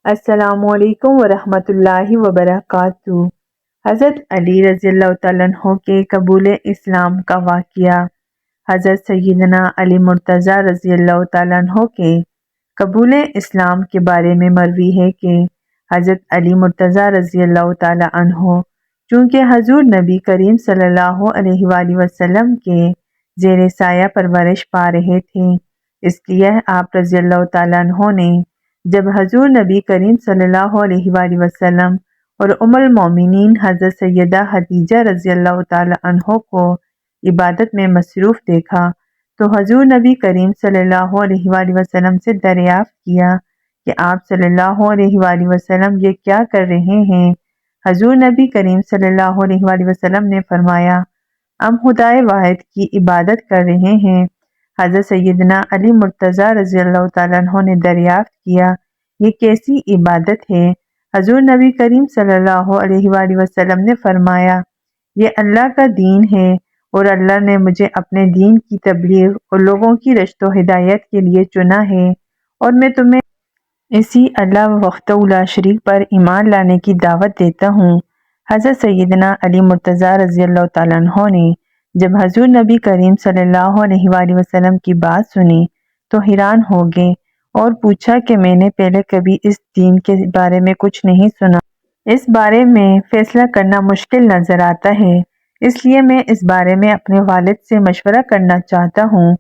السلام علیکم ورحمۃ اللہ وبرکاتہ۔ حضرت علی رضی اللہ تعالیٰ عنہ کے قبول اسلام کا واقعہ۔ حضرت سیدنا علی مرتضیٰ رضی اللہ تعالیٰ عنہ کے قبول اسلام کے بارے میں مروی ہے کہ حضرت علی مرتضیٰ رضی اللہ تعالیٰ عنہ چونکہ حضور نبی کریم صلی اللہ علیہ وآلہ وسلم کے زیر سایہ پرورش پا رہے تھے، اس لیے آپ رضی اللہ تعالیٰ عنہ نے جب حضور نبی کریم صلی اللہ علیہ وآلہ وسلم اور ام المومنین حضرت سیدہ خدیجہ رضی اللہ تعالیٰ عنہ کو عبادت میں مصروف دیکھا تو حضور نبی کریم صلی اللہ علیہ وآلہ وسلم سے دریافت کیا کہ آپ صلی اللہ علیہ وآلہ وسلم یہ کیا کر رہے ہیں؟ حضور نبی کریم صلی اللہ علیہ وآلہ وسلم نے فرمایا، ہم خدائے واحد کی عبادت کر رہے ہیں۔ حضرت سیدنا علی مرتضیٰ رضی اللہ تعالیٰ عنہ نے دریافت کیا، یہ کیسی عبادت ہے؟ حضور نبی کریم صلی اللہ علیہ وآلہ وسلم نے فرمایا، یہ اللہ کا دین ہے اور اللہ نے مجھے اپنے دین کی تبلیغ اور لوگوں کی رشد و ہدایت کے لیے چنا ہے، اور میں تمہیں اسی اللہ وحدہ لا شریک پر ایمان لانے کی دعوت دیتا ہوں۔ حضرت سیدنا علی مرتضیٰ رضی اللہ تعالیٰ عنہ نے جب حضور نبی کریم صلی اللہ علیہ وآلہ وسلم کی بات سنی تو حیران ہو گئے اور پوچھا کہ میں نے پہلے کبھی اس دین کے بارے میں کچھ نہیں سنا، اس بارے میں فیصلہ کرنا مشکل نظر آتا ہے، اس لیے میں اس بارے میں اپنے والد سے مشورہ کرنا چاہتا ہوں۔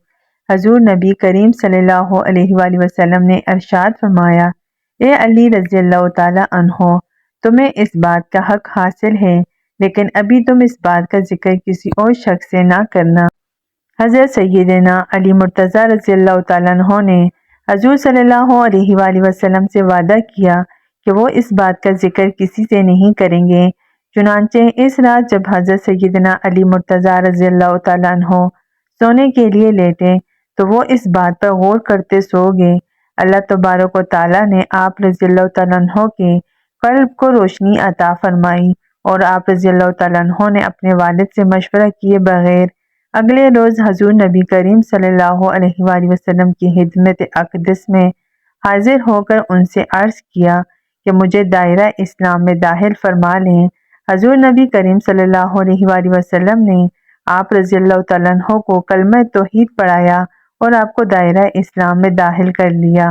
حضور نبی کریم صلی اللہ علیہ وآلہ وسلم نے ارشاد فرمایا، اے علی رضی اللہ تعالیٰ عنہ، تمہیں اس بات کا حق حاصل ہے، لیکن ابھی تم اس بات کا ذکر کسی اور شخص سے نہ کرنا۔ حضرت سیدنا علی مرتضیٰ رضی اللہ تعالیٰ عنہ نے حضور صلی اللہ علیہ وآلہ وسلم سے وعدہ کیا کہ وہ اس بات کا ذکر کسی سے نہیں کریں گے۔ چنانچہ اس رات جب حضرت سیدنا علی مرتضیٰ رضی اللہ تعالیٰ عنہ سونے کے لیے لیٹے تو وہ اس بات پر غور کرتے سو گئے۔ اللہ تبارک و تعالیٰ نے آپ رضی اللہ تعالیٰ عنہ کے قلب کو روشنی عطا فرمائی اور آپ رضی اللہ تعالیٰ عنہ نے اپنے والد سے مشورہ کیے بغیر اگلے روز حضور نبی کریم صلی اللہ علیہ وآلہ وسلم کی خدمت اقدس میں حاضر ہو کر ان سے عرض کیا کہ مجھے دائرہ اسلام میں داخل فرما لیں۔ حضور نبی کریم صلی اللہ علیہ وآلہ وسلم نے آپ رضی اللہ تعالیٰ عنہ کو کلمہ توحید پڑھایا اور آپ کو دائرہ اسلام میں داخل کر لیا۔